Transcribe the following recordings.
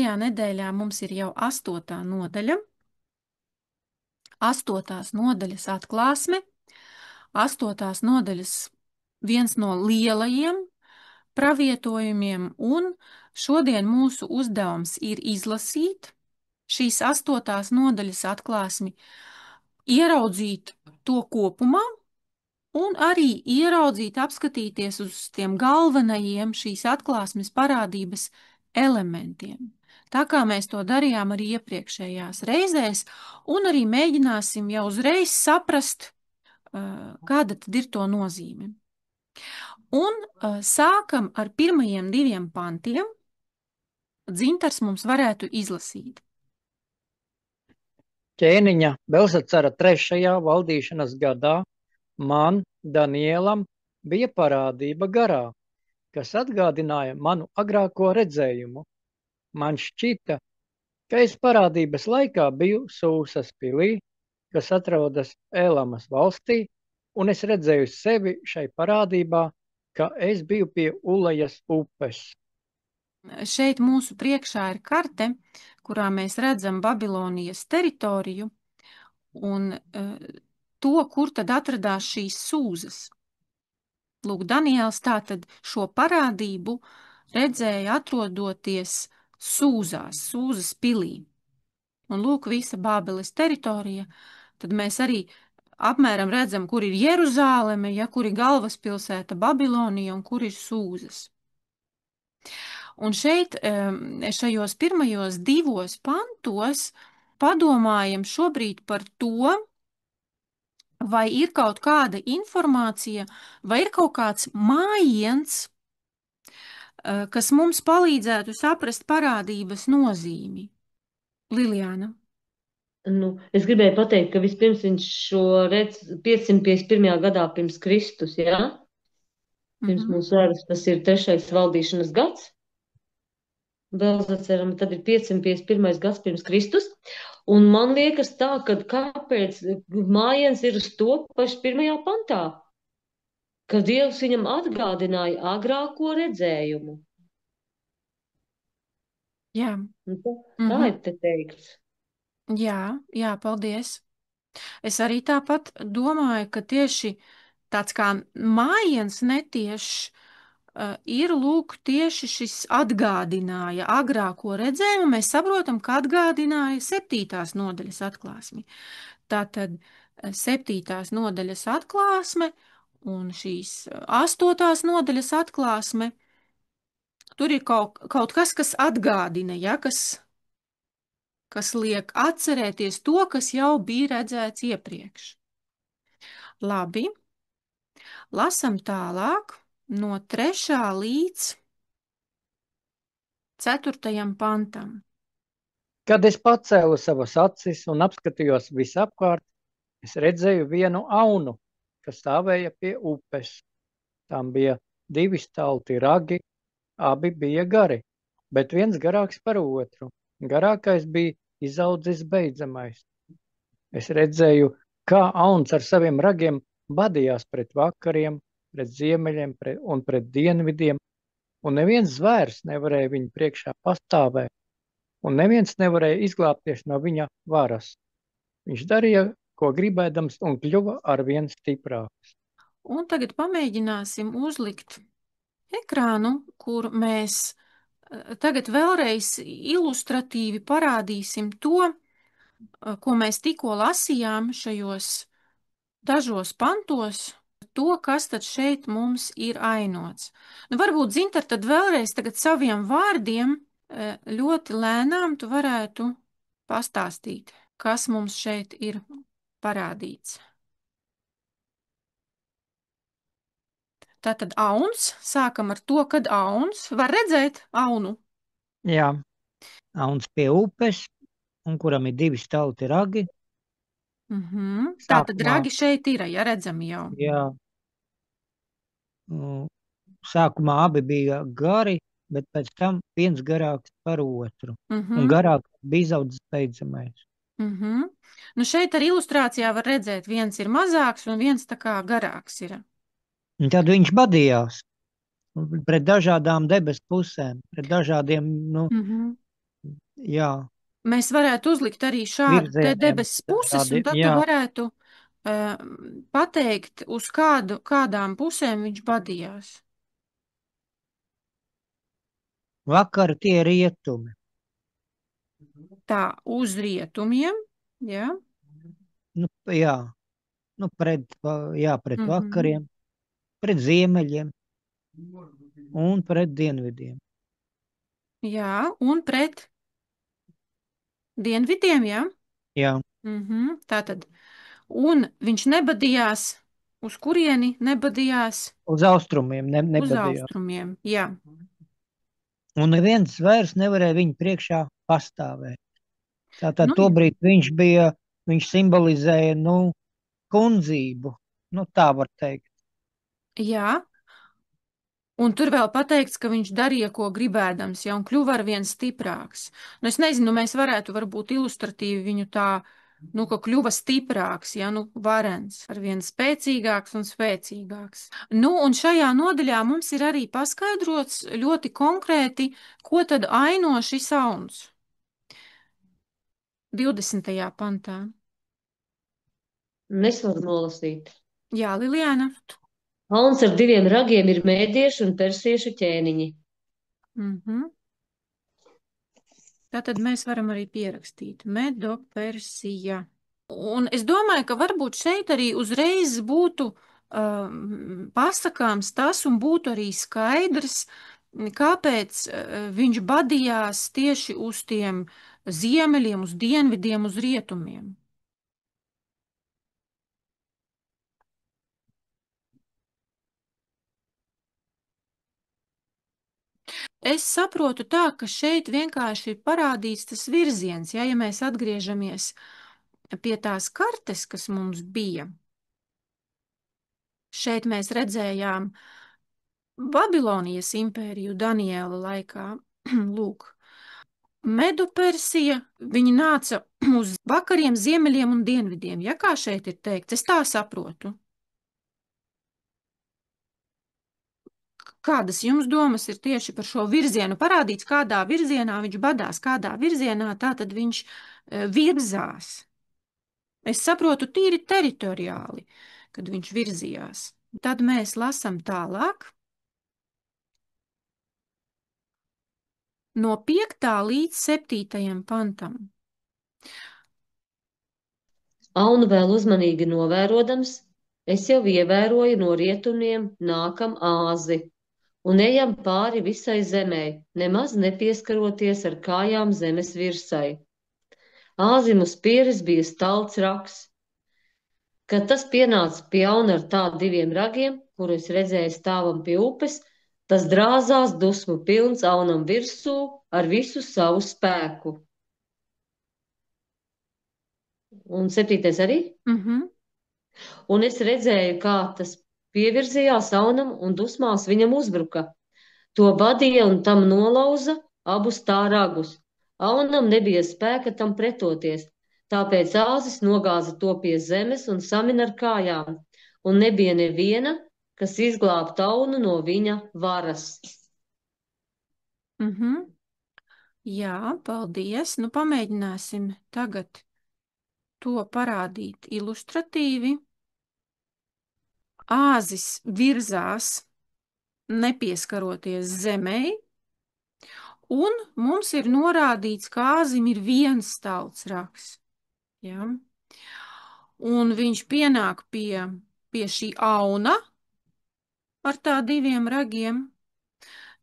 šajā nedēļā mums ir jau 8. nodaļa, 8. nodaļas atklāsme, 8. nodaļas viens no lielajiem pravietojumiem, un šodien mūsu uzdevums ir izlasīt šīs 8. nodaļas atklāsmi, ieraudzīt to kopumā, un arī ieraudzīt, apskatīties uz tiem galvenajiem šīs atklāsmes parādības elementiem. Tā kā mēs to darījām arī iepriekšējās reizēs, un arī mēģināsim jau uzreiz saprast, kāda tad ir to nozīme. Un sākam ar pirmajiem 2 pantiem. Dzintars mums varētu izlasīt. Ķēniņa Belsacara 3. valdīšanas gadā man, Danielam, bija parādība garā, kas atgādināja manu agrāko redzējumu. Man šķita, ka es parādības laikā biju Sūsas pilī, kas atrodas Elamas valstī, un es redzēju sevi šai parādībā, ka es biju pie Ulajas upes. Šeit mūsu priekšā ir karte, kurā mēs redzam Babilonijas teritoriju un to, kur tad atradās šīs sūzas. Lūk, Daniēls tātad šo parādību redzēja atrodoties Sūzās, Sūzas pilī. Un lūk, visa Bābeles teritorija, tad mēs arī apmēram redzam, kur ir Jeruzāleme, ja kur ir galvaspilsēta Babilonija un kur ir Sūzas. Un šeit, šajos pirmajos 2 pantos, padomājam šobrīd par to, vai ir kaut kāda informācija, vai ir kaut kāds mājiens, kas mums palīdzētu saprast parādības nozīmi. Liljāna. Es gribēju pateikt, ka vispirms viņš šo redz 551. gadā pirms Kristus, jā? Pirms mūsu ēras, tas ir 3. valdīšanas gads. Belzacaram tad ir 551. gads pirms Kristus. Un man liekas tā, ka kāpēc mājiens ir uz to pašu 1. pantā, ka Dievs viņam atgādināja agrāko redzējumu. Jā. Tā ir te teikts. Jā, paldies. Es arī tāpat domāju, ka tieši tāds kā mājiens netiešs ir lūk tieši šis atgādināja agrāko redzējumu. Mēs saprotam, ka atgādināja 7. nodaļas atklāsmi. Tātad 7. nodaļas atklāsme un šīs 8. nodaļas atklāsme, tur ir kaut kas, kas atgādina, ja, kas liek atcerēties to, kas jau bija redzēts iepriekš. Labi, lasam tālāk no 3. līdz 4. pantam. Kad es pacēlu savas acis un apskatījos visapkārt, es redzēju vienu aunu, kas stāvēja pie upes. Tam bija 2 stalti ragi, abi bija gari, bet viens garāks par otru. Garākais bija izaudzis beidzamais. Es redzēju, kā auns ar saviem ragiem badījās pret vakariem, pret ziemeļiem un pret dienvidiem, un neviens zvērs nevarēja viņu priekšā pastāvēt, un neviens nevarēja izglābties no viņa varas. Viņš darīja, ko gribēdams, un kļuva arvien stiprāks. Un tagad pamēģināsim uzlikt ekrānu, kur mēs tagad vēlreiz ilustratīvi parādīsim to, ko mēs tikko lasījām šajos dažos pantos, to, kas tad šeit mums ir ainots. Varbūt, Zintar, tad vēlreiz tagad saviem vārdiem ļoti lēnām tu varētu pastāstīt, kas mums šeit ir parādīts. Tātad auns, sākam ar to, kad auns var redzēt aunu. Jā, auns pie upes, un kuram ir 2 stalti ragi. Tātad ragi šeit ir, ja redzami jau. Jā. Sākumā abi bija gari, bet pēc tam viens garāks par otru. Un garāk bija izaudzis beidzamais. Nu šeit ar ilustrācijā var redzēt, viens ir mazāks un viens tā kā garāks ir. Un tad viņš badījās pret dažādām debesu pusēm, pret dažādiem jā, Mēs varētu uzlikt arī šādu te virzieniem debesis puses, un tad tu jā, varētu pateikt, uz kādām pusēm viņš badījās. vakar tie rietumi. Tā, uz rietumiem, jā. Jā, pret vakariem, pret ziemeļiem un pret dienvidiem. Jā, un pret dienvidiem, jā? Jā, Tātad, un viņš nebadījās, uz kurieni nebadījās? uz austrumiem Uz nebadījās. austrumiem, jā. Un neviens vairs nevarēja viņu priekšā pastāvēt. Tātad Nu, tobrīd viņš simbolizēja, kundzību, tā var teikt. jā, un tur vēl pateikts, ka viņš darīja, ko gribēdams, ja, un kļuva arvien stiprāks. Nu, es nezinu, mēs varētu varbūt ilustratīvi viņu tā, ka kļuva stiprāks, ja, varens, arvien spēcīgāks un spēcīgāks. Un šajā nodaļā mums ir arī paskaidrots ļoti konkrēti, ko tad aino šis auns. 20. pantā. Nevaru nolasīt. Jā, Liljāna. Auns ar 2 ragiem ir mēdiešu un persiešu ķēniņi. Tātad mēs varam arī pierakstīt Medo-Persija. Un es domāju, ka varbūt šeit arī uzreiz būtu pasakāms tas un būtu arī skaidrs, kāpēc viņš badījās tieši uz tiem ziemeļiem, uz dienvidiem, uz rietumiem. Es saprotu tā, ka šeit vienkārši ir parādīts tas virziens, ja mēs atgriežamies pie tās kartes, kas mums bija. Šeit mēs redzējām Babilonijas impēriju Daniela laikā. Lūk, Medo-Persija, viņi nāca uz vakariem, ziemeļiem un dienvidiem. Ja kā šeit ir teikts, es tā saprotu. Kādas jums domas ir tieši par šo virzienu? Parādīts, kādā virzienā viņš badās, kādā virzienā tātad viņš virzās. Es saprotu tīri teritoriāli, kad viņš virzījās. Tad mēs lasam tālāk. No 5. līdz 7. pantam. Aunu vēl uzmanīgi novērodams, es jau ievēroju no rietumiem nākam āzi un ejam pāri visai zemē, nemaz nepieskaroties ar kājām zemes virsai. Āzim uz pieres bija stalts raks. Kad tas pienāca pie auna ar tā 2 ragiem, kuru es redzēju stāvam pie upes, tas drāzās dusmu pilns aunam virsū ar visu savu spēku. Un 7. arī? Un es redzēju, kā tas pievirzījās aunam un dusmās viņam uzbruka. To badīja un tam nolauza abus tā ragus. Aunam nebija spēka tam pretoties, tāpēc āzis nogāza to pie zemes un samina ar kājām, un nebija neviena, kas izglābtu aunu no viņa varas. Jā, paldies. Pamēģināsim tagad to parādīt ilustratīvi. Āzis virzās, nepieskaroties zemei, un mums ir norādīts, ka āzim ir viens stalts raks. Ja? Un viņš pienāk pie šī auna ar tā 2 ragiem.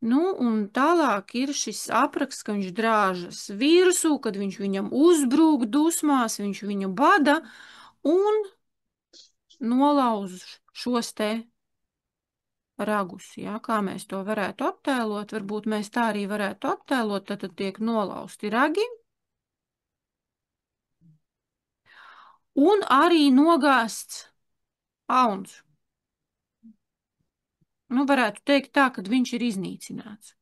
Un tālāk ir šis apraksts, ka viņš drāžas virsū, kad viņš viņam uzbrūk dusmās, viņš viņu bada un nolauž šos te ragus. Ja? Kā mēs to varētu attēlot? Varbūt mēs tā arī varētu attēlot, tad tiek nolausti ragi. Un arī nogāsts auns. Varētu teikt tā, ka viņš ir iznīcināts.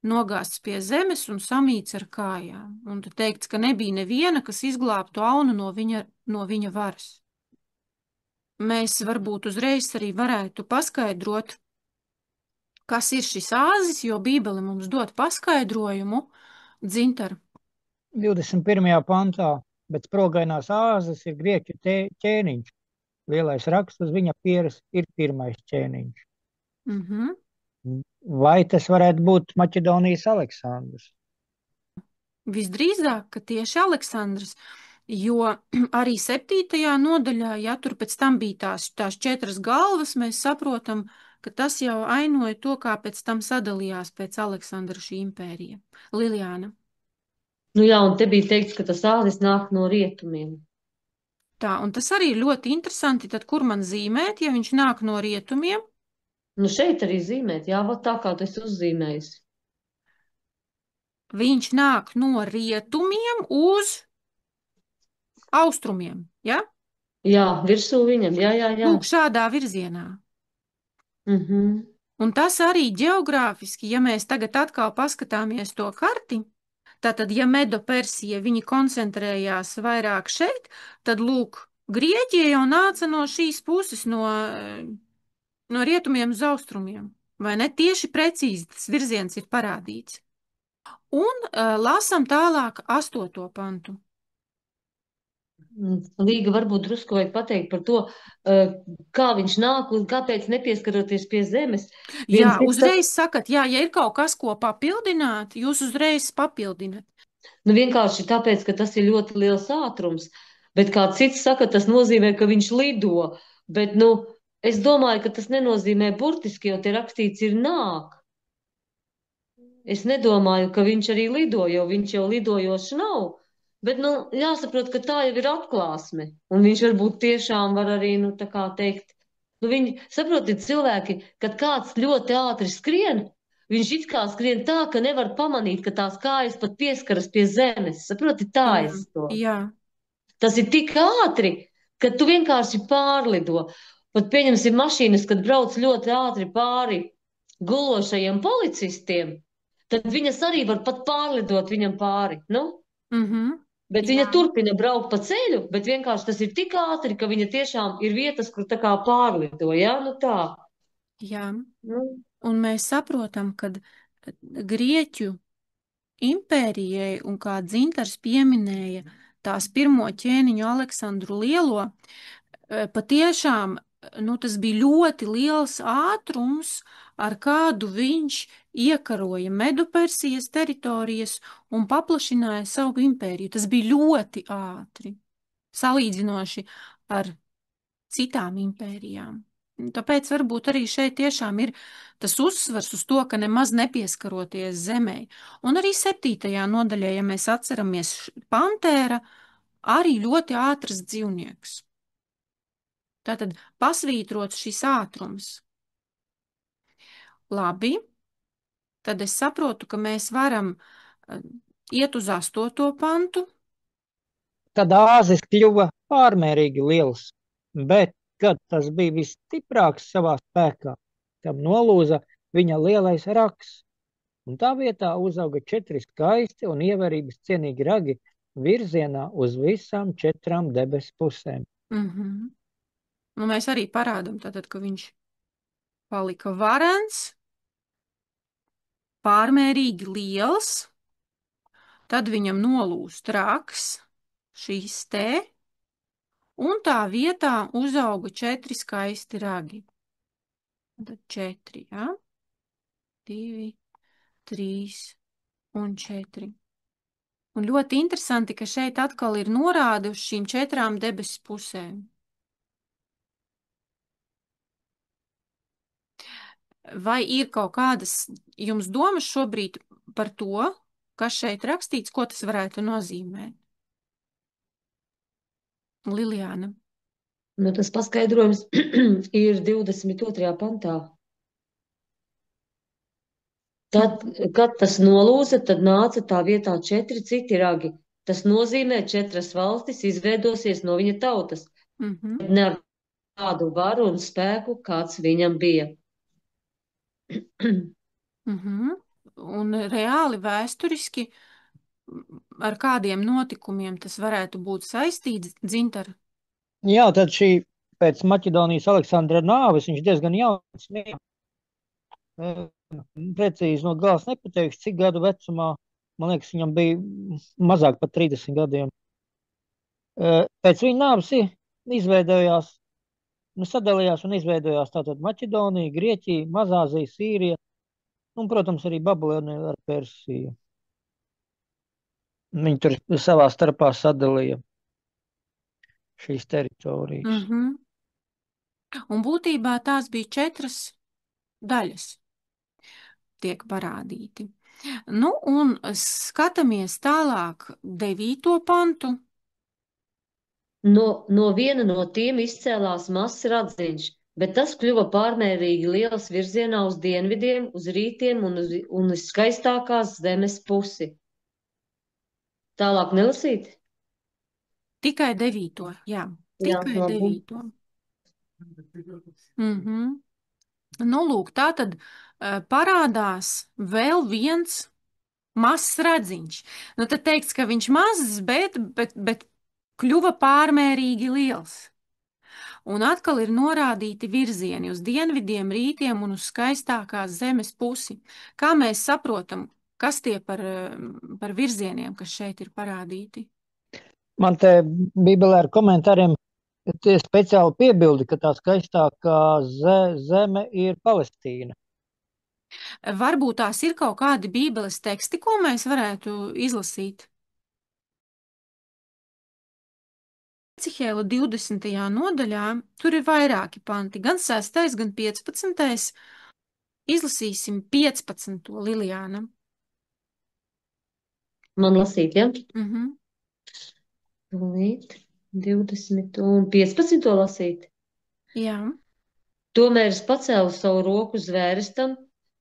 Nogāsts pie zemes un samīts ar kājām. Un te teikts, ka nebija neviena, kas izglābtu aunu no viņa varas. Mēs varbūt uzreiz arī varētu paskaidrot, kas ir šis āzis, jo Bībele mums dod paskaidrojumu. Dzintar, 21. pantā, bet sprogainās āzes ir grieķu ķēniņš. Lielais raksts uz viņa pieres ir pirmais ķēniņš. Vai tas varētu būt Maķedonijas Aleksandrs? Visdrīzāk, ka tieši Aleksandrs, jo arī 7. nodaļā, ja tur pēc tam bija tās 4 galvas, mēs saprotam, ka tas jau ainoja to, kā pēc tam sadalījās pēc Aleksandra šī impērija. Liljāna. Nu jā, un te bija teikts, ka tas āzis nāk no rietumiem. Tā, un tas arī ir ļoti interesanti, tad kur man zīmēt, ja viņš nāk no rietumiem? Nu šeit arī zīmēt, jā, tā kā tu esi uzzīmējis. Viņš nāk no rietumiem uz austrumiem, ja? Jā, virsū viņam, jā. Lūk, šādā virzienā. Un tas arī ģeogrāfiski, ja mēs tagad atkal paskatāmies to karti, tātad, ja Medo-Persija, viņi koncentrējās vairāk šeit, tad, lūk, Grieķija jau nāca no šīs puses, no rietumiem uz austrumiem, vai ne? Tieši precīzi tas virziens ir parādīts. Un lasam tālāk 8. pantu. Līga varbūt drusku vajag pateikt par to, kā viņš nāk un kāpēc nepieskaroties pie zemes. Jā, uzreiz sakat, jā, ja ir kaut kas, ko papildināt, jūs uzreiz papildināt. Nu vienkārši tāpēc, ka tas ir ļoti liels ātrums, bet kā cits saka, tas nozīmē, ka viņš lido, bet, nu, es domāju, ka tas nenozīmē burtiski, jo te rakstīts ir nāk. Es nedomāju, ka viņš arī lido, jo viņš jau lidojošs nav. Bet, nu, jāsaprot, ka tā jau ir atklāsme, un viņš varbūt tiešām var arī, nu, tā kā teikt, nu, viņi, saprotiet, cilvēki, kad kāds ļoti ātri skrien, viņš it kā skrien tā, ka nevar pamanīt, ka tās kājas pat pieskaras pie zemes, saprotiet, tā es to. Jā. Tas ir tik ātri, ka tu vienkārši pārlido. Pat pieņemsim mašīnas, kad brauc ļoti ātri pāri gulošajiem policistiem, tad viņas arī var pat pārlidot viņam pāri, nu? Bet viņa turpina braukt pa ceļu, bet vienkārši tas ir tik ātri, ka viņa tiešām ir vietas, kur tā kā pārlido, jā, nu tā. Jā, un mēs saprotam, ka Grieķu impērijai, un kā Dzintars pieminēja, tās pirmo ķēniņu Aleksandru Lielo, patiešām, nu, tas bija ļoti liels ātrums, ar kādu viņš iekaroja Medo-Persijas teritorijas un paplašināja savu impēriju. Tas bija ļoti ātri, salīdzinoši ar citām impērijām. Tāpēc varbūt arī šeit tiešām ir tas uzsvars uz to, ka nemaz nepieskaroties zemē. Un arī 7. nodaļā, ja mēs atceramies, pantēra arī ļoti ātrs dzīvnieks. Tātad pasvītrots šis ātrums. Labi, tad es saprotu, ka mēs varam iet uz 8. pantu. Tad āzis kļuva pārmērīgi liels, bet, kad tas bija visstiprāks savā spēkā, tam nolūza viņa lielais raksts, un tā vietā uzauga 4 skaisti un ievērības cienīgi ragi virzienā uz visām 4 debesu pusēm. Nu, mēs arī parādam tātad, ka viņš palika varens, pārmērīgi liels, tad viņam nolūst raks, šīs te, un tā vietā uzauga 4 skaisti ragi. Tad 4, jā? 2, 3 un 4. Un ļoti interesanti, ka šeit atkal ir norāde uz šīm 4 debesu pusēm. Vai ir kaut kādas jums domas šobrīd par to, kas šeit rakstīts, ko tas varētu nozīmēt? Liljāna. Nu, tas paskaidrojums ir 22. pantā. Tad, kad tas nolūza, tad nāca tā vietā 4 citi ragi. Tas nozīmē, 4 valstis izveidosies no viņa tautas. Ne ar tādu varu un spēku, kāds viņam bija. Un reāli vēsturiski ar kādiem notikumiem tas varētu būt saistīts, Dzintar? Jā, tad šī pēc Maķedonijas Aleksandra nāves viņš diezgan jauns mīja. Precīzi no galas nepateikšu, cik gadu vecumā, Man liekas, viņam bija mazāk par 30 gadiem. Pēc viņa nāves izveidojās, sadalījās un izveidojās tātad Maķedonija, Grieķija, Mazāzija, Sīrija un, protams, arī Babilonija ar Persiju. Viņi tur savā starpā sadalīja šīs teritorijas. Un būtībā tās bija 4 daļas, tiek parādīti. Nu, un skatāmies tālāk 9. pantu. No viena no tiem izcēlās mazs radziņš, bet tas kļuva pārmērīgi liels virzienā uz dienvidiem, uz rītiem un uz skaistākās zemes pusi. Tālāk nelasīt? Tikai 9. Jā, tikai 9. Nu, lūk, tā tad parādās vēl viens mazs radziņš. Nu, tad teiks, ka viņš mazs, bet kļuva pārmērīgi liels. Un atkal ir norādīti virzieni uz dienvidiem, rītiem un uz skaistākās zemes pusi. Kā mēs saprotam, kas tie par virzieniem, kas šeit ir parādīti? Man te Bībelē ar komentāriem tie speciāli piebildi, ka tā skaistākā zeme ir Palestīna. Varbūt tās ir kaut kādi Bībeles teksti, ko mēs varētu izlasīt. Ehēla 20. nodaļā tur ir vairāki panti, gan 6., gan 15. Izlasīsim 15. Lilijāna. Man lasīt, ja? 20 un 15. lasīt. Jā. Tomēr es pacēlu savu roku zvērestam,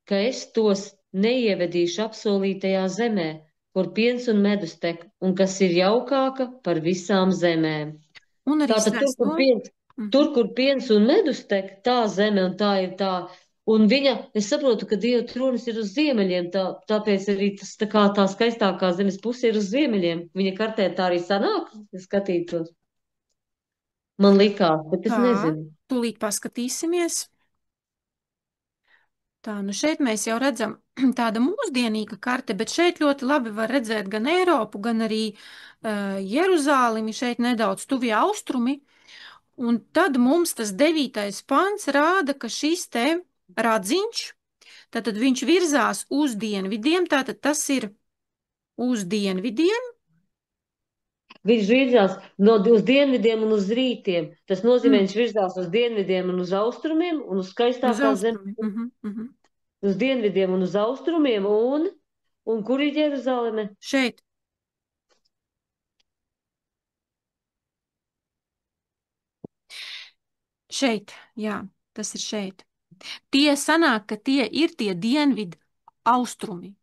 ka es tos neievedīšu apsolītajā zemē, kur piens un medus tek, un kas ir jaukāka par visām zemēm. Un arī Tātad tur, kur piens un medus tek, tā zeme un tā ir tā. Un es saprotu, ka Dieva tronis ir uz ziemeļiem, tāpēc arī tas tā skaistākā zemes puse ir uz ziemeļiem. Viņa kartē tā arī sanāk, ja skatītos. Man likās, bet es nezinu. Tūlīt paskatīsimies. Tā, nu šeit mēs jau redzam tāda mūsdienīga karte, bet šeit ļoti labi var redzēt gan Eiropu, gan arī Jeruzālimi, šeit nedaudz tuvie austrumi. Un tad mums tas 9. pants rāda, ka šis te radziņš, tātad viņš virzās uz dienvidiem, tātad tas ir uz dienvidiem. Viņš virzās uz dienvidiem un uz rītiem. Tas nozīmē, viņš virzās uz dienvidiem un uz austrumiem un uz skaistākās zemes. Uz dienvidiem un uz austrumiem un kur ir Jeruzaleme? Šeit. Šeit, jā, tas ir šeit. Tie sanāk, ka tie ir tie dienvidu austrumi.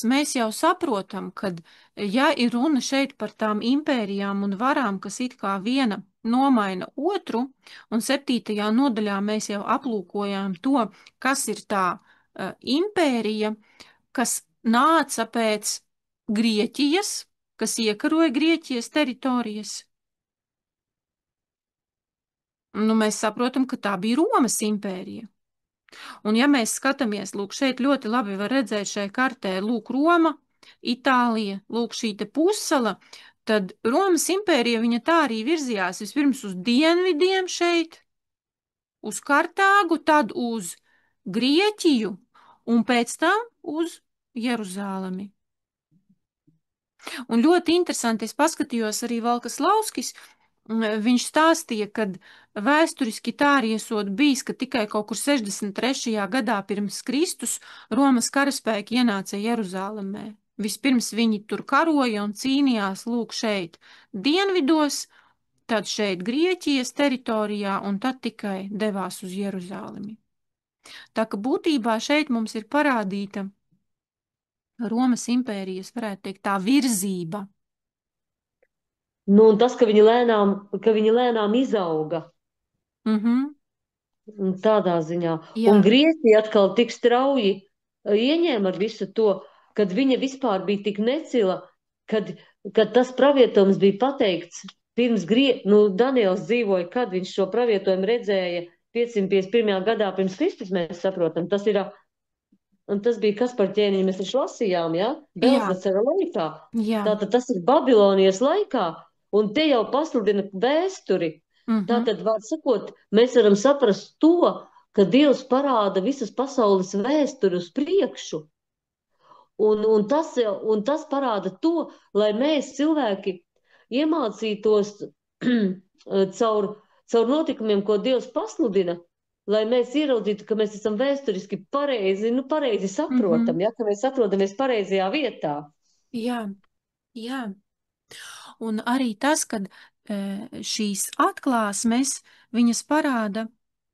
Mēs jau saprotam, ka, ja ir runa šeit par tām impērijām un varām, kas it kā viena nomaina otru, un 7. nodaļā mēs jau aplūkojām to, kas ir tā impērija, kas nāca pēc Grieķijas, kas iekaroja Grieķijas teritorijas. Nu, mēs saprotam, ka tā bija Romas impērija. Un ja mēs skatāmies, lūk, šeit ļoti labi var redzēt šai kartē, lūk, Roma, Itālija, lūk, šī te pussala, tad Romas impērija viņa tā arī virzījās vispirms uz dienvidiem šeit, uz Kartāgu, tad uz Grieķiju un pēc tam uz Jeruzālemi. Un ļoti interesanti, es paskatījos arī Valkas Lauskis, viņš stāstīja, ka vēsturiski tā arī esot bijis, ka tikai kaut kur 63. gadā pirms Kristus Romas karaspēki ienāca Jeruzālemē. Vispirms viņi tur karoja un cīnījās lūk šeit dienvidos, tad šeit Grieķijas teritorijā un tad tikai devās uz Jeruzālemi. Tā ka būtībā šeit mums ir parādīta Romas impērijas, varētu teikt, tā virzība. Nu, un tas, ka viņi lēnām izauga. Tādā ziņā. Jā. Un Grieķija atkal tik strauji ieņēma ar visu to, kad viņa vispār bija tik necila, kad tas pravietojums bija pateikts pirms Daniels dzīvoja, kad viņš šo pravietojumu redzēja 551. gadā pirms Kristus, mēs saprotam. Tas ir un tas bija kas par ķēniņu, mēs taču lasījām, ja? Jā, Beltesacera laikā. jā. Tātad tas ir Babilonijas laikā, un te jau pasludina vēsturi. Tātad, var sakot, mēs varam saprast to, ka Dievs parāda visas pasaules vēsturi uz priekšu. Un tas parāda to, lai mēs cilvēki iemācītos caur notikumiem, ko Dievs pasludina, lai mēs ieraudzītu, ka mēs esam vēsturiski pareizi saprotam, ja, ka mēs atrodamies pareizajā vietā. Jā, jā. Un arī tas, kad šīs atklāsmes, viņas parāda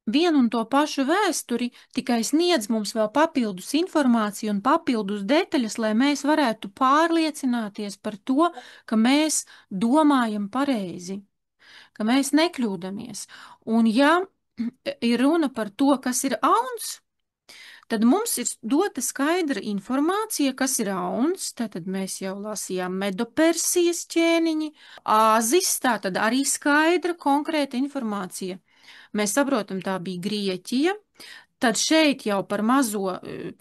vienu un to pašu vēsturi, tikai sniedz mums vēl papildus informāciju un papildus detaļas, lai mēs varētu pārliecināties par to, ka mēs domājam pareizi, ka mēs nekļūdamies. Un ja ir runa par to, kas ir auns, tad mums ir dota skaidra informācija, kas ir auns. Tātad mēs jau lasījām Medopersijas ķēniņi, Āzis, tātad arī skaidra, konkrēta informācija. Mēs saprotam, tā bija Grieķija. Tad šeit jau par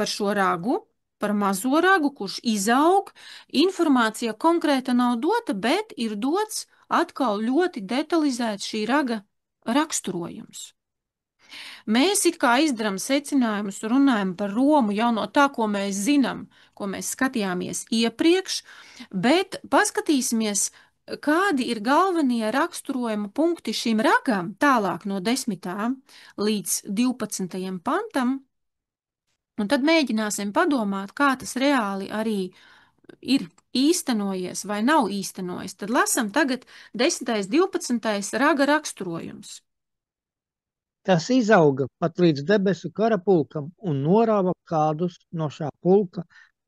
šo ragu, par mazo ragu, kurš izaug, informācija konkrēta nav dota, bet ir dots atkal ļoti detalizēts šī raga raksturojums. Mēs it kā izdarām secinājumus, runājam par Romu jau no tā, ko mēs zinām, ko mēs skatījāmies iepriekš, bet paskatīsimies, kādi ir galvenie raksturojuma punkti šim ragam, tālāk no 10. līdz 12. pantam, un tad mēģināsim padomāt, kā tas reāli arī ir īstenojies vai nav īstenojies. Tad lasam tagad 10. 12. raga raksturojums. Tas izauga pat līdz debesu karapulkam un norāva kādus no šā pulka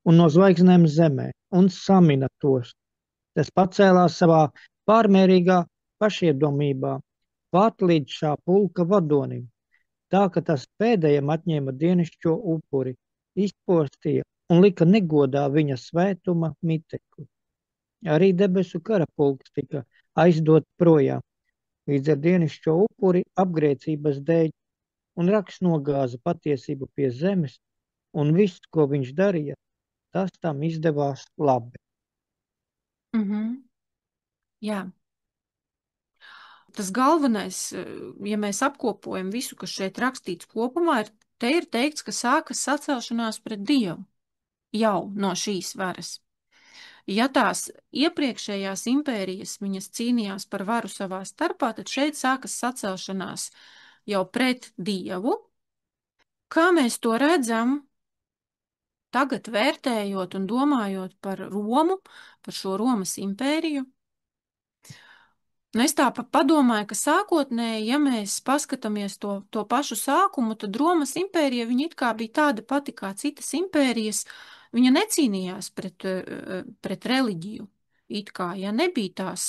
un no zvaigznēm zemē un samina tos. Tas pacēlās savā pārmērīgā pašiedomībā pat līdz šā pulka vadonim, tā ka tas pēdējam atņēma dienišķo upuri, izpostīja un lika negodā viņa svētuma mitekli. Arī debesu karapulks tika aizdot projām līdz ar dienišķo upuri apgrēcības dēļ, un raks nogāza patiesību pie zemes, un viss, ko viņš darīja, tas tam izdevās labi. Jā. Tas galvenais, ja mēs apkopojam visu, kas šeit rakstīts kopumā, te ir teikts, ka sākas sacelšanās pret Dievu jau no šīs varas. Ja tās iepriekšējās impērijas viņas cīnījās par varu savā starpā, tad šeit sākas sacelšanās jau pret Dievu. Kā mēs to redzam, tagad vērtējot un domājot par Romu, par šo Romas impēriju? Es tā padomāju, ka sākotnēji, ja mēs paskatāmies to pašu sākumu, tad Romas impērija viņa it kā bija tāda pati kā citas impērijas. Viņa necīnījās pret reliģiju, it kā, ja nebija tās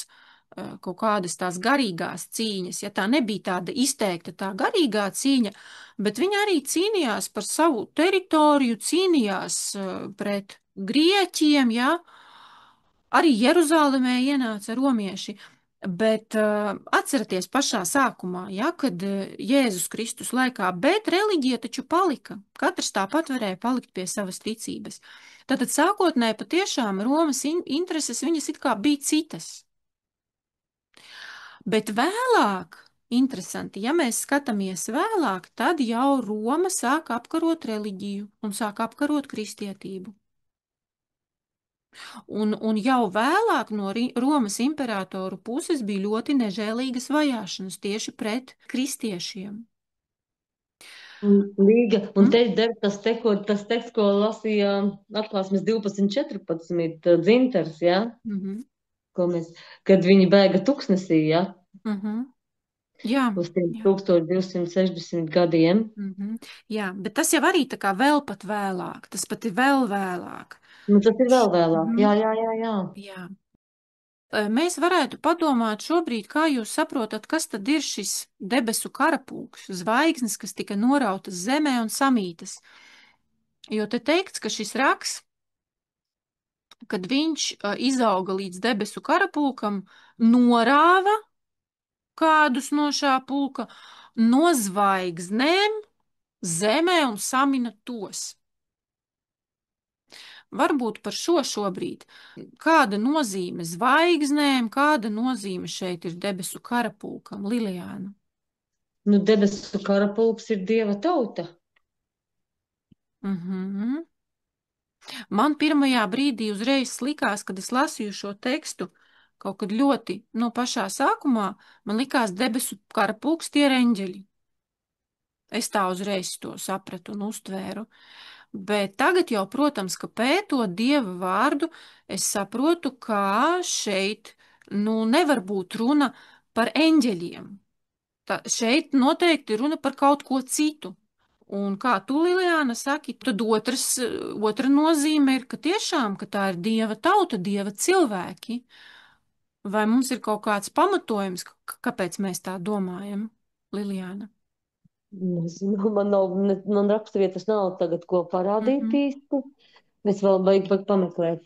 kaut kādas tās garīgās cīņas, ja tā nebija tāda izteikta tā garīgā cīņa, bet viņa arī cīnījās par savu teritoriju, cīnījās pret grieķiem, ja, arī Jeruzālēmē ienāca romieši. Bet atceraties pašā sākumā, ja, kad Jēzus Kristus laikā, bet reliģija taču palika. Katrs tāpat varēja palikt pie savas ticības. Tātad sākotnēji patiešām Romas intereses viņas it kā bija citas. Bet vēlāk, interesanti, ja mēs skatāmies vēlāk, tad jau Roma sāk apkarot reliģiju un sāk apkarot kristietību. Un jau vēlāk no Romas imperatoru puses bija ļoti nežēlīgas vajāšanas tieši pret kristiešiem. Līga, un te der tas teksts, ko lasīja atklāsmes 12.14 dzintars, ja? Kad viņi bēga tuksnesī, ja? Jā. Uz tiem 1260 gadiem. Jā, bet tas jau arī tā kā vēl pat vēlāk, tas pat ir vēl vēlāk. Nu, tas ir vēl vēlāk, jā. Mēs varētu padomāt šobrīd, kā jūs saprotat, kas tad ir šis debesu karapulks, zvaigznes, kas tika norautas zemē un samītas. Jo te teikts, ka šis raks, kad viņš izauga līdz debesu karapulkam, norāva kādus no šā pulka no zvaigznēm zemē un samina tos. Varbūt par šo šobrīd. Kāda nozīme zvaigznēm, kāda nozīme šeit ir debesu karapulkam, Lilijāna? Nu, debesu karapulks ir Dieva tauta. Man pirmajā brīdī uzreiz likās, kad es lasīju šo tekstu, kaut kad ļoti, pašā sākumā, man likās debesu karapulks tie ir eņģeļi. Es tā uzreiz to sapratu un uztvēru. Bet tagad jau, protams, ka pētot Dieva vārdu, es saprotu, ka šeit, nevar būt runa par eņģeļiem. Šeit noteikti runa par kaut ko citu. Un kā tu, Lilijāna, saki, tad otra nozīme ir, ka tiešām, ka tā ir Dieva tauta, Dieva cilvēki. Vai mums ir kaut kāds pamatojums, kāpēc mēs tā domājam, Lilijāna? Nezinu, man raksturvietas nav tagad, ko parādīt īsti. Es vēl vajag pameklēt.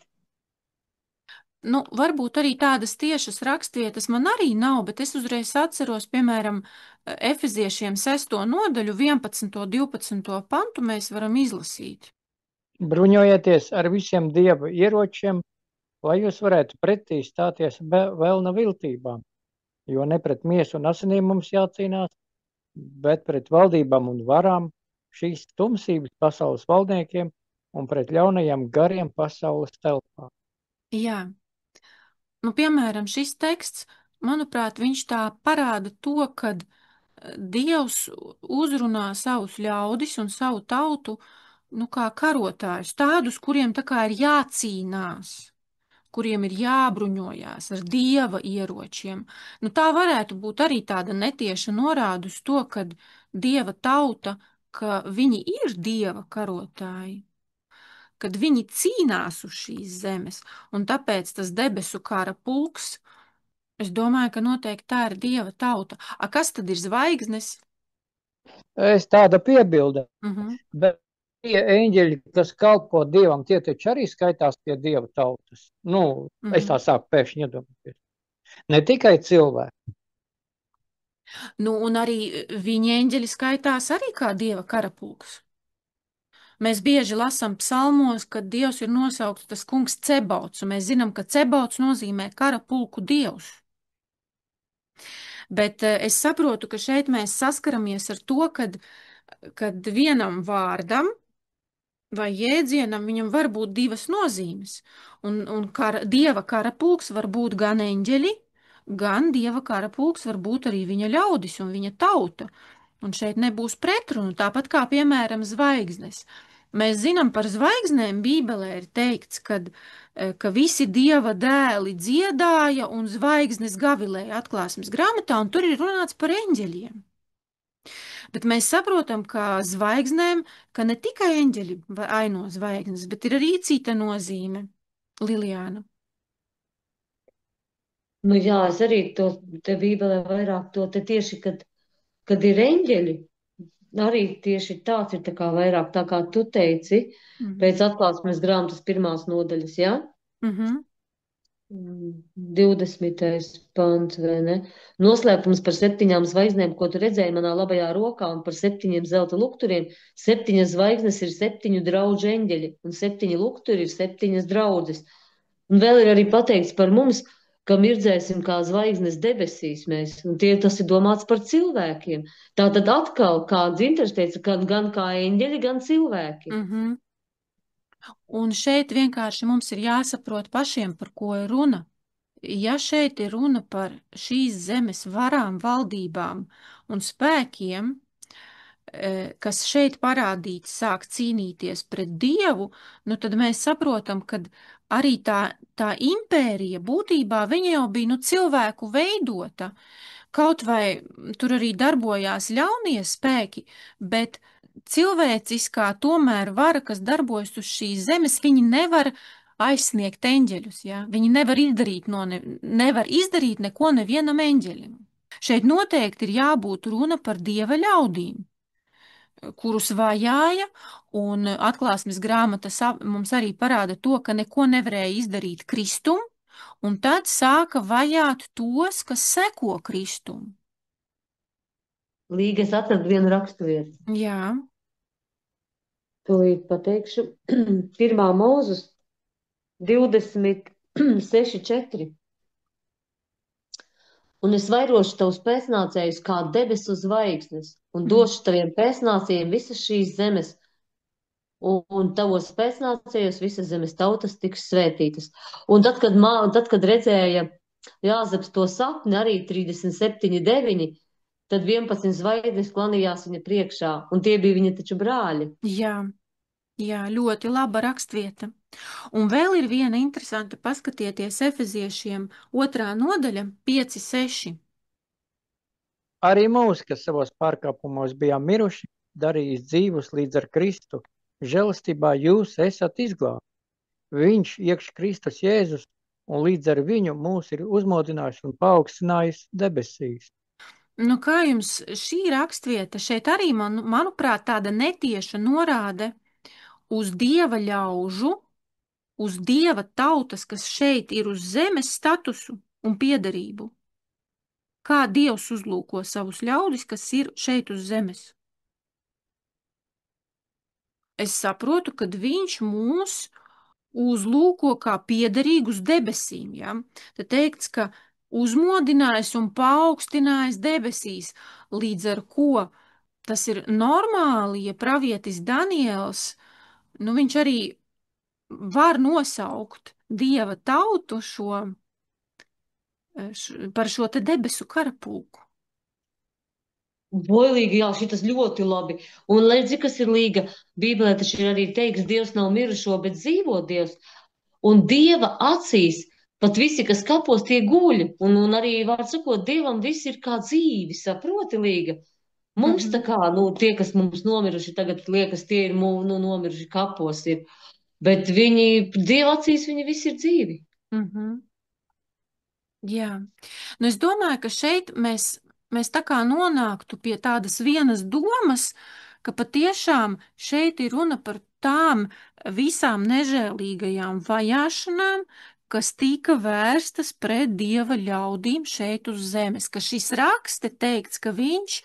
Varbūt arī tādas tiešas raksturvietas man arī nav, bet es uzreiz atceros, piemēram, Efeziešiem 6. nodaļu, 11. 12. pantu mēs varam izlasīt. Bruņojieties ar visiem Dieva ieročiem, lai jūs varētu pretī stāties vēlna viltībām, jo ne pret miesu un asinīm mums jācīnās, bet pret valdībām un varām, šīs tumsības pasaules valdniekiem un pret ļaunajiem gariem pasaules telpā. Jā. Piemēram, šis teksts, manuprāt, viņš tā parāda to, kad Dievs uzrunā savus ļaudis un savu tautu, kā karotājus, tādus, kuriem tā kā ir jācīnās, kuriem ir jābruņojās ar Dieva ieročiem. Tā varētu būt arī tāda netieša norāde uz to, ka Dieva tauta, ka viņi ir Dieva karotāji, kad viņi cīnās uz šīs zemes, un tāpēc tas debesu kara pulks, es domāju, ka noteikti tā ir Dieva tauta. Kas tad ir zvaigznes? Es tāda piebilde, bet tie eņģeļi, kas kalpo Dievam, tie taču arī skaitās pie Dieva tautas. Es tā sāku pēkšņi iedomāties. Ne tikai cilvēki. Un arī viņi eņģeļi skaitās arī kā Dieva karapulks. Mēs bieži lasām psalmos, ka Dievs ir nosaukts tas kungs Cebauts, un mēs zinām, ka Cebauts nozīmē karapulku dievs. Bet es saprotu, ka šeit mēs saskaramies ar to, kad vienam vārdam vai jēdzienam viņam var būt divas nozīmes. Un Dieva karapulks var būt gan eņģeļi, gan Dieva karapulks var būt arī viņa ļaudis un viņa tauta. Un šeit nebūs pretrunu, tāpat kā, piemēram, zvaigznes. Mēs zinām par zvaigznēm, Bībelē ir teikts, ka visi Dieva dēli dziedāja un zvaigznes gavilēja Atklāsmes grāmatā, un tur ir runāts par eņģeļiem. Bet mēs saprotam, ka zvaigznēm, ka ne tikai eņģeļi aino zvaigznes, bet ir arī cita nozīme. Lilijāna. Jā, es arī to te Bībelē vairāk to te tieši, kad ir eņģeļi, arī tieši tāds ir tā kā vairāk, tā kā tu teici, pēc Atklāsmes grāmatas 1. nodaļas, jā? 20. pants, vai ne? Noslēpums par 7 zvaigznēm, ko tu redzēji manā labajā rokā, un par 7 zelta lukturiem. 7 zvaigznes ir 7 draugu eņģeļi, un 7 lukturi ir 7 draudzes. Un vēl ir arī pateikts par mums, ka mirdzēsim kā zvaigznes debesīs mēs, un tas ir domāts par cilvēkiem. Tātad atkal, kā Dzintars teica, gan kā eņģeļi, gan cilvēki. Un šeit vienkārši mums ir jāsaprot pašiem, par ko ir runa. Ja šeit ir runa par šīs zemes varām, valdībām un spēkiem, kas šeit parādīts sāk cīnīties pret Dievu, tad mēs saprotam, ka arī tā impērija būtībā viņa jau bija cilvēku veidota. Kaut vai tur arī darbojās ļaunie spēki, bet cilvēciskā tomēr vara, kas darbojas uz šīs zemes, viņi nevar aizsniegt eņģeļus. Ja? Viņi nevar izdarīt neko nevienam eņģeļam. Šeit noteikti ir jābūt runa par Dieva ļaudīm, kurus vajāja, un Atklāsmes grāmata mums arī parāda to, ka neko nevarēja izdarīt Kristum, un tad sāka vajāt tos, kas seko Kristum. Līga, es atradu vienu raksturvietu. Jā. Tūlīt pateikšu. 1. Mūzes 26:4. Un es vairošu tavus pēcnācējus kā debesu zvaigznes, un došu taviem pēcnācējiem visas šīs zemes, un tavos pēcnācējos visas zemes tautas tiks svētītas. Un tad, kad redzēja Jāzeps to sapni, arī 37:9, tad 11 zvaigznes klanījās viņa priekšā, un tie bija viņa taču brāļi. Jā, ļoti laba rakstvieta. Un vēl ir viena interesanta, paskatieties Efeziešiem 2. nodaļa 5:6. Arī mūs, kas savos pārkāpumos bijām miruši, darījis dzīvus līdz ar Kristu, žēlastībā jūs esat izglābti. Viņš, iekš Kristus Jēzus, un līdz ar viņu mūs ir uzmodinājis un paaugstinājis debesīs. Nu, kā jums šī rakstvieta šeit arī, manuprāt, tāda netieša norāde uz Dieva ļaužu, uz Dieva tautas, kas šeit ir uz zemes statusu un piederību. Kā Dievs uzlūko savus ļaudis, kas ir šeit uz zemes? Es saprotu, ka viņš mūs uzlūko kā piederīgus debesīm, ja? Tad teikts, ka uzmodinājis un paaugstinājis debesīs, līdz ar ko tas ir normāli, ja pravietis Daniels, viņš arī var nosaukt Dieva tautu par šo te debesu karapulku. Voi, Līga, jā, šitas ļoti labi. Un, lai cik kas ir Līga, Bībelē taču ir arī teiks, Dievs nav mirušo, bet dzīvo Dievs. Un Dieva acīs pat visi, kas kapos, tie guļ. Un arī, vārds sakot, Dievam viss ir kā dzīvi, saproti, Līga. Mums tā kā, tie, kas mums nomiruši, tagad liekas, tie ir nomiruši kapos. Bet Dieva acīs viņi visi ir dzīvi. Jā. Es domāju, ka šeit mēs tā kā nonāktu pie tādas vienas domas, ka patiešām šeit ir runa par tām visām nežēlīgajām vajāšanām, kas tika vērstas pret Dieva ļaudīm šeit uz zemes, ka šis rakste teikts, ka viņš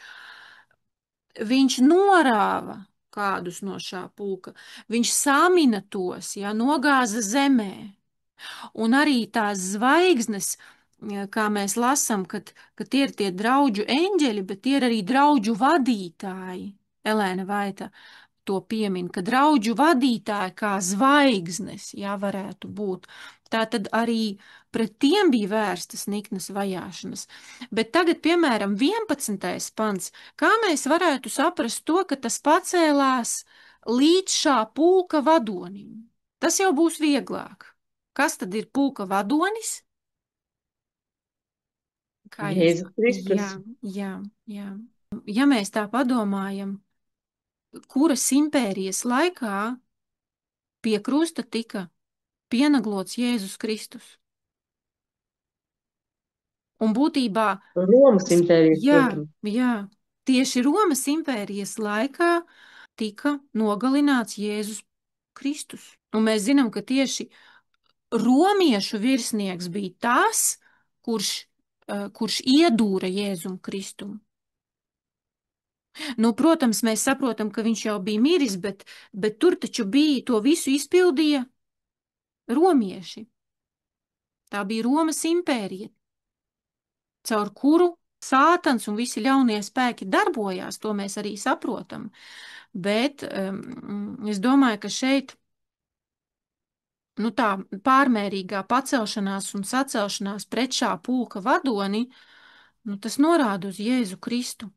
norāva kādus no šā pulka, viņš samina tos, nogāza zemē. Un arī tās zvaigznes, kā mēs lasām, kad tie ir tie draudžu eņģeļi, bet tie ir arī draudžu vadītāji. Elēna Vaita to piemin, ka draudžu vadītāji kā zvaigznes, varētu būt. Tā tad arī pret tiem bija vērstas niknas vajāšanas. Bet tagad, piemēram, 11. pants, kā mēs varētu saprast to, ka tas pacēlās līdz šā pulka vadonim? Tas jau būs vieglāk. Kas tad ir pulka vadonis? Jēzus Kristus. Jā. Ja mēs tā padomājam, kuras impērijas laikā pie krusta tika pienaglots Jēzus Kristus? Un būtībā Romas impērijas, protams. Jā, tieši Romas impērijas laikā tika nogalināts Jēzus Kristus. Un mēs zinām, ka tieši romiešu virsnieks bija tas, kurš iedūra Jēzum Kristumu. Protams, mēs saprotam, ka viņš jau bija miris, bet tur taču bija, to visu izpildīja romieši. Tā bija Romas impērija, caur kuru Sātans un visi ļaunie spēki darbojās, to mēs arī saprotam. Bet es domāju, ka šeit tā pārmērīgā pacelšanās un sacelšanās pret šā pulka vadoni, tas norāda uz Jēzu Kristu.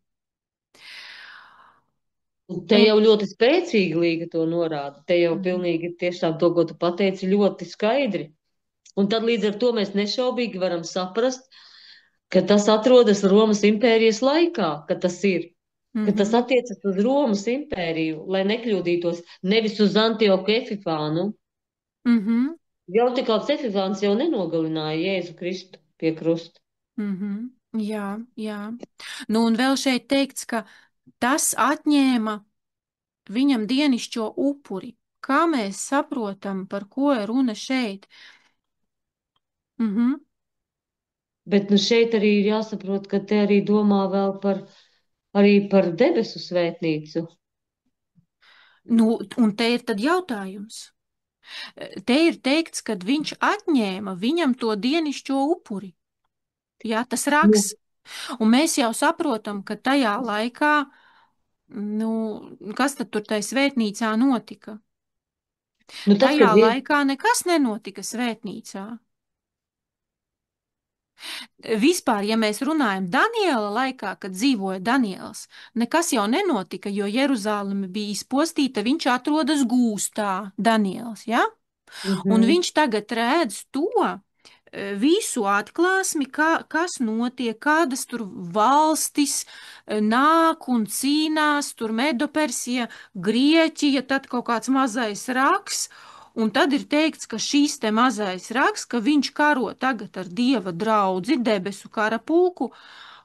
Te jau ļoti spēcīgi Līga to norāda. Te jau pilnīgi tiešām to, ko tu pateici, ļoti skaidri. Un tad līdz ar to mēs nešaubīgi varam saprast, ka tas atrodas Romas impērijas laikā, ka tas ir. Ka tas attiecas uz Romas impēriju, lai nekļūdītos, nevis uz Antioku Epifānu. Jau tik kāds Epifāns jau nenogalināja Jēzu Kristu pie krusta. Jā. Un vēl šeit teikts, ka tas atņēma viņam dienišķo upuri. Kā mēs saprotam, par ko ir runa šeit? Bet šeit arī ir jāsaprot, ka te arī domā vēl par debesu svētnīcu. Un te ir tad jautājums. Te ir teikts, ka viņš atņēma viņam to dienišķo upuri. Jā, tas raks. Un mēs jau saprotam, ka tajā laikā, kas tad tur tai svētnīcā notika? Nu, tas, Tajā kad laikā nekas nenotika svētnīcā. Vispār, ja mēs runājam Daniela laikā, kad dzīvoja Daniels, nekas jau nenotika, jo Jeruzāleme bija izpostīta, viņš atrodas gūstā, Daniels, ja? Un viņš tagad redz to visu atklāsmi, kas notiek, kādas tur valstis nāk un cīnās, tur Medopersija, Grieķija, tad kaut kāds mazais raks, un tad ir teikts, ka šīs te mazais raks, ka viņš karo tagad ar Dieva draudzi, debesu kara pulku,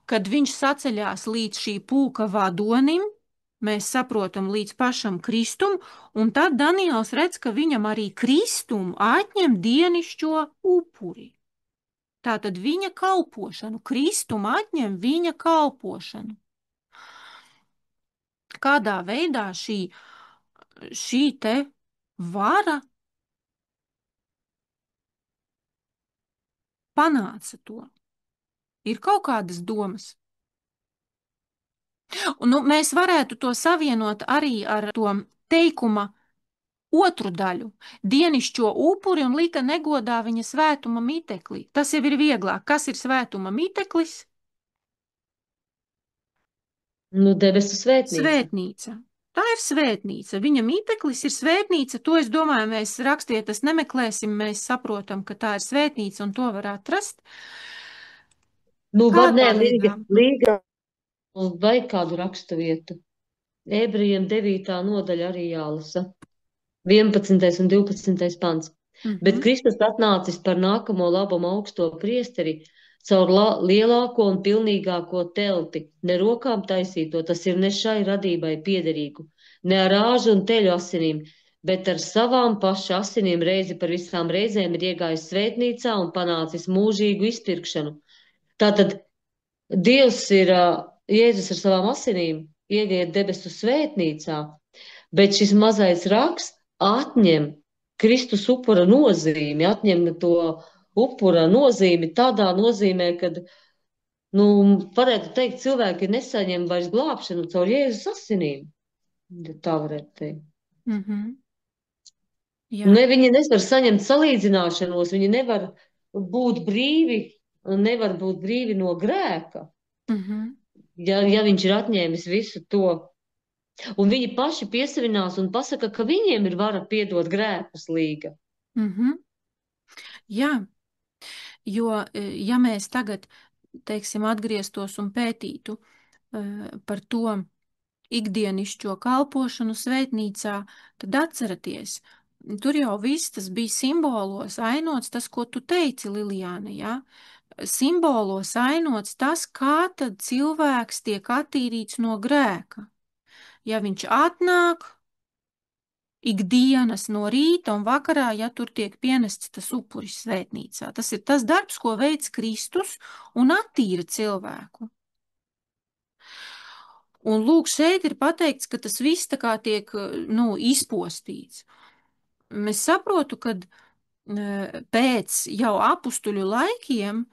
kad viņš saceļās līdz šī pulka vadonim, mēs saprotam līdz pašam Kristum, un tad Daniels redz, ka viņam arī Kristum atņem dienišķo upuri. Tātad viņa kalpošanu, Kristum atņem viņa kalpošanu. Kādā veidā šī te vara panāca to? Ir kaut kādas domas. Un, mēs varētu to savienot arī ar to teikuma otru daļu, dienišķo upuri un lika negodā viņa svētuma mitekli. Tas jau ir vieglāk. Kas ir svētuma miteklis? Nu, debesu svētnīca. Svētnīca. Tā ir svētnīca. Viņa miteklis ir svētnīca. To, es domāju, mēs rakstietas nemeklēsim, mēs saprotam, ka tā ir svētnīca un to var atrast. Nu, var nē, Kādā līga vai kādu rakstu vietu. Ebrejiem 9. nodaļa arī jālasa. 11. un 12. pants. Bet Kristus atnācis par nākamo labumu augsto priesteri caur lielāko un pilnīgāko telti, ne rokām taisīto, tas ir ne šai radībai piederīgu, ne ar āžu un teļu asinīm, bet ar savām paša asinīm reizi par visām reizēm ir iegājis svētnīcā un panācis mūžīgu izpirkšanu. Tātad Dievs ir, Jēzus ar savām asinīm ieiet debesu svētnīcā, bet šis mazais raksts atņem Kristus upura nozīmi, atņem to upura nozīmi tādā nozīmē, kad, varētu teikt, cilvēki nesaņem vairs glābšanu caur Jēzus asinīm. Tā varētu teikt. Ne, viņi nevar saņemt salīdzināšanos, viņi nevar būt brīvi no grēka, ja viņš ir atņēmis visu to. Un viņi paši piesavinās un pasaka, ka viņiem ir vara piedot grēkus līga. Jā, jo, ja mēs tagad, teiksim, atgrieztos un pētītu par to ikdienišķo kalpošanu svētnīcā, tad atceraties, tur jau viss tas bija simbolos ainots, tas, ko tu teici, Lilijāne, jā? Simbolos ainots tas, kā tad cilvēks tiek attīrīts no grēka. Ja viņš atnāk ikdienas no rīta un vakarā, ja tur tiek pienests tas upuris svētnīcā. Tas ir tas darbs, ko veids Kristus un attīra cilvēku. Un lūk, šeit ir pateikts, ka tas viss tā kā tiek, izpostīts. Mēs saprotu, ka pēc jau apustuļu laikiem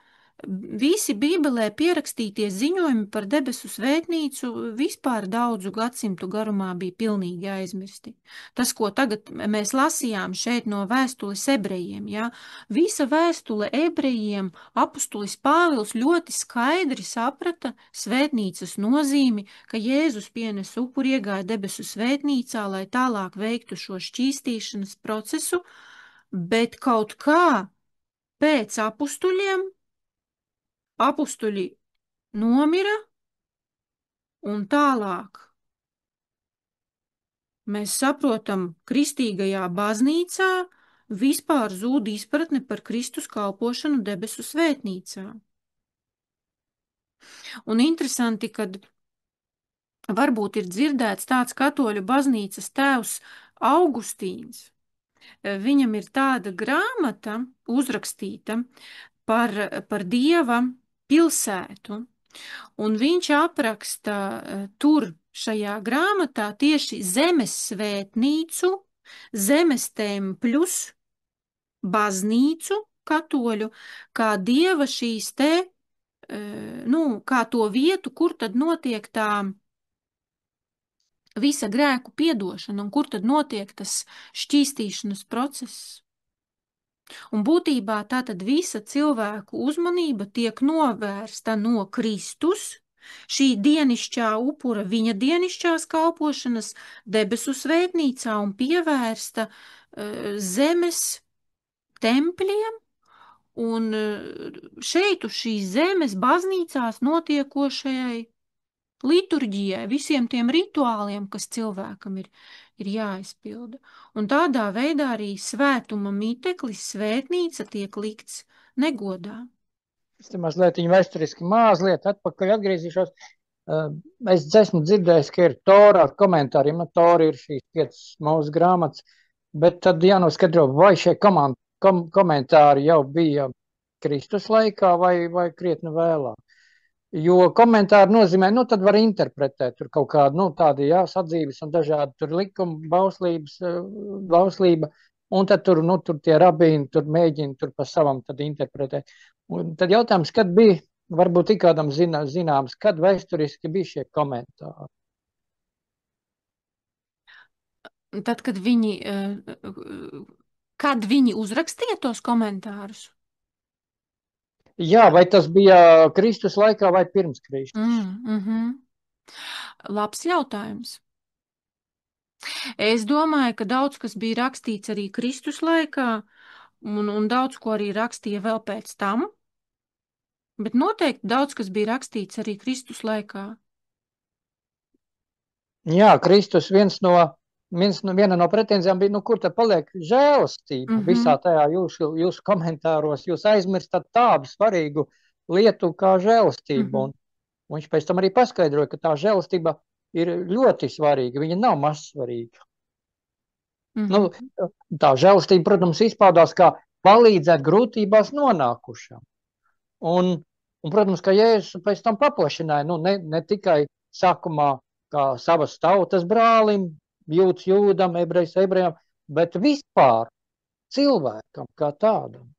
visi Bībelē pierakstītie ziņojumi par debesu svētnīcu vispār daudzu gadsimtu garumā bija pilnīgi aizmirsti. Tas, ko tagad mēs lasījām šeit no vēstules ebrejiem, ja? Visa vēstule ebrejiem apustulis Pāvils ļoti skaidri saprata svētnīcas nozīmi, ka Jēzus pienes upuri, iegāja debesu svētnīcā, lai tālāk veiktu šo šķīstīšanas procesu, bet kaut kā pēc apustuļiem apustuļi nomira un tālāk. Mēs saprotam, kristīgajā baznīcā vispār zūd izpratne par Kristus kalpošanu debesu svētnīcā. Un interesanti, kad varbūt ir dzirdēts tāds katoļu baznīcas tēvs Augustīns. Viņam ir tāda grāmata uzrakstīta par Dieva pilsētu, un viņš apraksta tur šajā grāmatā tieši zemes svētnīcu zemes tempļus, baznīcu katoļu, kā Dieva šīs te, kā to vietu, kur tad notiek tā visa grēku piedošana un kur tad notiek tas šķīstīšanas process. Un būtībā tātad visa cilvēku uzmanība tiek novērsta no Kristus, šī dienišķā upura, viņa dienišķās kalpošanas debesu svētnīcā un pievērsta zemes tempļiem un šeit uz šīs zemes baznīcās notiekošajai liturģijai, visiem tiem rituāliem, kas cilvēkam ir jāizpilda. Un tādā veidā arī svētuma miteklis, svētnīca tiek likts negodā. Es te mazliet atpakaļ atgriezīšos. Es esmu dzirdējis, ka ir Tora ar komentāriem. Tora ir šīs 5 mūsu grāmatas, bet tad jānoskaidro, vai šie komentāri jau bija Kristus laikā vai krietni vēlāk. Jo komentāri nozīmē, tad var interpretēt tur kaut kādu, tādi, sadzīves un dažādi tur likumi, bauslība, un tad tur tie rabīni tur mēģina tur pa savam tad interpretēt. Un tad jautājums, kad bija, varbūt ik kādam zināms, kad vēsturiski bija šie komentāri? Tad, kad viņi uzrakstīja tos komentārus? Jā, vai tas bija Kristus laikā vai pirms Kristus? Labs jautājums. Es domāju, ka daudz kas bija rakstīts arī Kristus laikā, un daudz ko arī rakstīja vēl pēc tam, bet noteikti daudz kas bija rakstīts arī Kristus laikā. Jā, Kristus viena no pretenzijām bija, kur tad paliek žēlastība visā tajā jūsu komentāros. Jūs aizmirstat tādu svarīgu lietu kā žēlastību. Un viņš pēc tam arī paskaidroja, ka tā žēlastība ir ļoti svarīga. Viņa nav mazsvarīga. Tā žēlastība, protams, izpaudās kā palīdzēt grūtībās nonākušam. Un protams, ka Jēzus pēc tam paplašināja, ne tikai sākumā kā savas tautas brālim, jūds jūdam, ebrejs ebrejam, bet vispār cilvēkam kā tādam.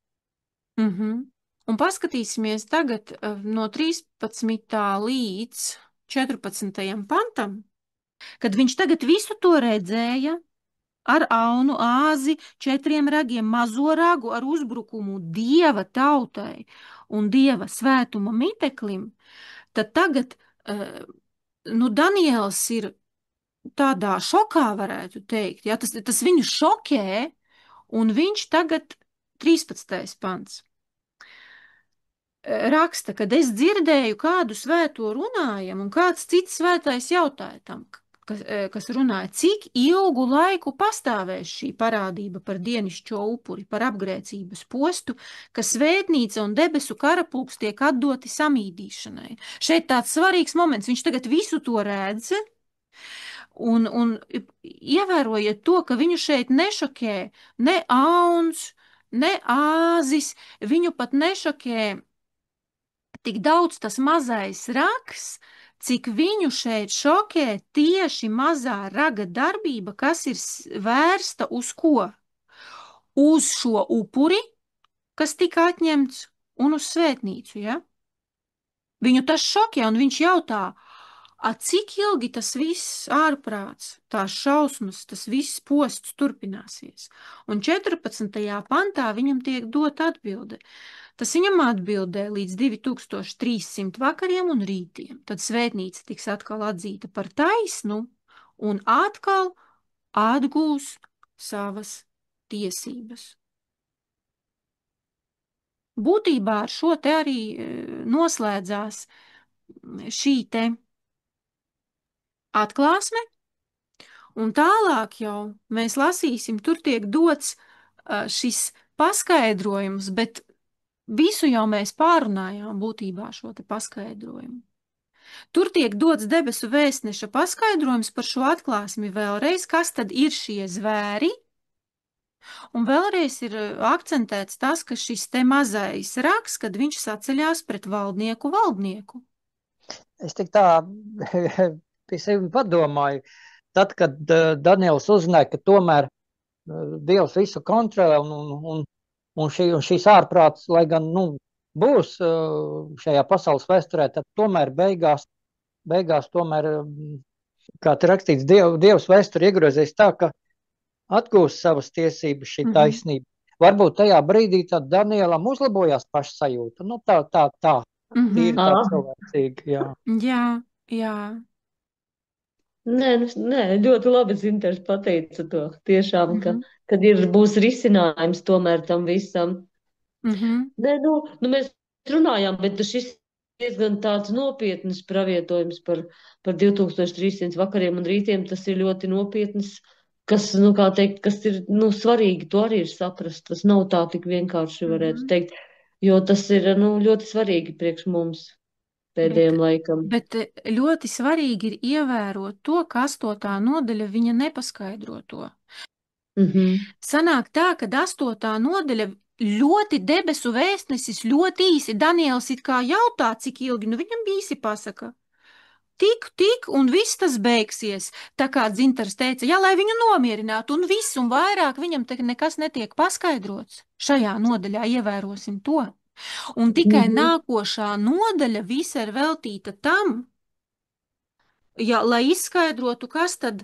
Un paskatīsimies tagad no 13. līdz 14. pantam, kad viņš tagad visu to redzēja ar aunu, āzi, 4 ragiem, mazo ragu ar uzbrukumu Dieva tautai un Dieva svētuma miteklim, tad tagad Daniels ir tādā šokā, varētu teikt. Ja? Tas viņu šokē, un viņš tagad 13. pants raksta, kad es dzirdēju kādu svēto runājam, un kāds cits svētais jautāja tam, kas runāja, cik ilgu laiku pastāvēs šī parādība par dienišķo upuri, par apgrēcības postu, ka svētnīca un debesu karapulks tiek atdoti samīdīšanai. Šeit tāds svarīgs moments, viņš tagad visu to redz, un ievērojiet to, ka viņu šeit nešokē ne auns, ne āzis, viņu pat nešokē tik daudz tas mazais rags, cik viņu šeit šokē tieši mazā raga darbība, kas ir vērsta uz ko? Uz šo upuri, kas tika atņemts, un uz svētnīcu, ja? Viņu tas šokē, un viņš jautā, cik ilgi tas viss ārprāts, tās šausmas, tas viss posts turpināsies? Un 14. pantā viņam tiek dot atbilde. Tas viņam atbildē līdz 2300 vakariem un rītiem. Tad svētnīca tiks atkal atzīta par taisnu un atkal atgūs savas tiesības. Būtībā ar šo te arī noslēdzās šī te atklāsme, un tālāk jau mēs lasīsim, tur tiek dots šis paskaidrojums, bet visu jau mēs pārunājām būtībā šo te paskaidrojumu. Tur tiek dots debesu vēstneša paskaidrojums par šo atklāsmi vēlreiz, kas tad ir šie zvēri, un vēlreiz ir akcentēts tas, ka šis te mazais rags, kad viņš saceļās pret valdnieku. Es tik tā pie sevi padomāju, tad, kad Daniels uzzināja, ka tomēr Dievs visu kontrolē un šīs ārprāts, lai gan, būs šajā pasaules vēsturē, tad tomēr beigās tomēr, kā te rakstīts, Dievs vēsturi iegrozīs tā, ka atgūs savas tiesības šī taisnība. Varbūt tajā brīdī tad Danielam uzlabojās pašsajūta. Tā. Tīri tā cilvēcīgi, jā. Jā. Nē, ļoti labi Zintars pateica to. Tiešām, kad būs risinājums tomēr tam visam. Nē, mēs runājām, bet šis diezgan tāds nopietns pravietojums par 2300 vakariem un rītiem. Tas ir ļoti nopietns, kas, kā teikt, kas ir, svarīgi. To arī ir saprast. Tas nav tā tik vienkārši, varētu teikt, jo tas ir, ļoti svarīgi priekš mums. Pēdējiem laikam. Bet ļoti svarīgi ir ievērot to, ka 8. nodaļa viņa nepaskaidro to. Sanāk tā, ka 8. nodaļa ļoti debesu vēstnesis ļoti īsi. Daniels it kā jautā, cik ilgi, viņam īsi pasaka. Tik, un viss tas beigsies. Tā kā Dzintars teica, lai viņu nomierinātu, un viss, un vairāk viņam te nekas netiek paskaidrots. Šajā nodaļā ievērosim to. Un tikai nākošā nodaļa visa ir veltīta tam, lai izskaidrotu, kas tad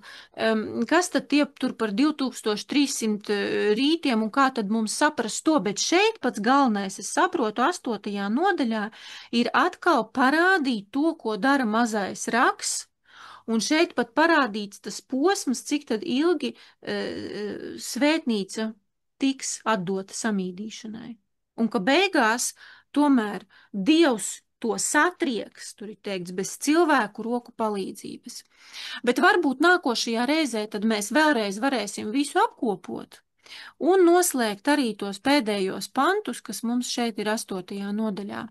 tie tur par 2300 rītiem un kā tad mums saprast to, bet šeit pats galvenais, es saprotu, 8. nodaļā ir atkal parādīt to, ko dara mazais raks, un šeit pat parādīts tas posms, cik tad ilgi svētnīca tiks atdota samīdīšanai. Un ka beigās tomēr Dievs to satrieks, tur ir teikts, bez cilvēku roku palīdzības. Bet varbūt nākošajā reizē tad mēs vēlreiz varēsim visu apkopot un noslēgt arī tos pēdējos pantus, kas mums šeit ir 8. nodaļā.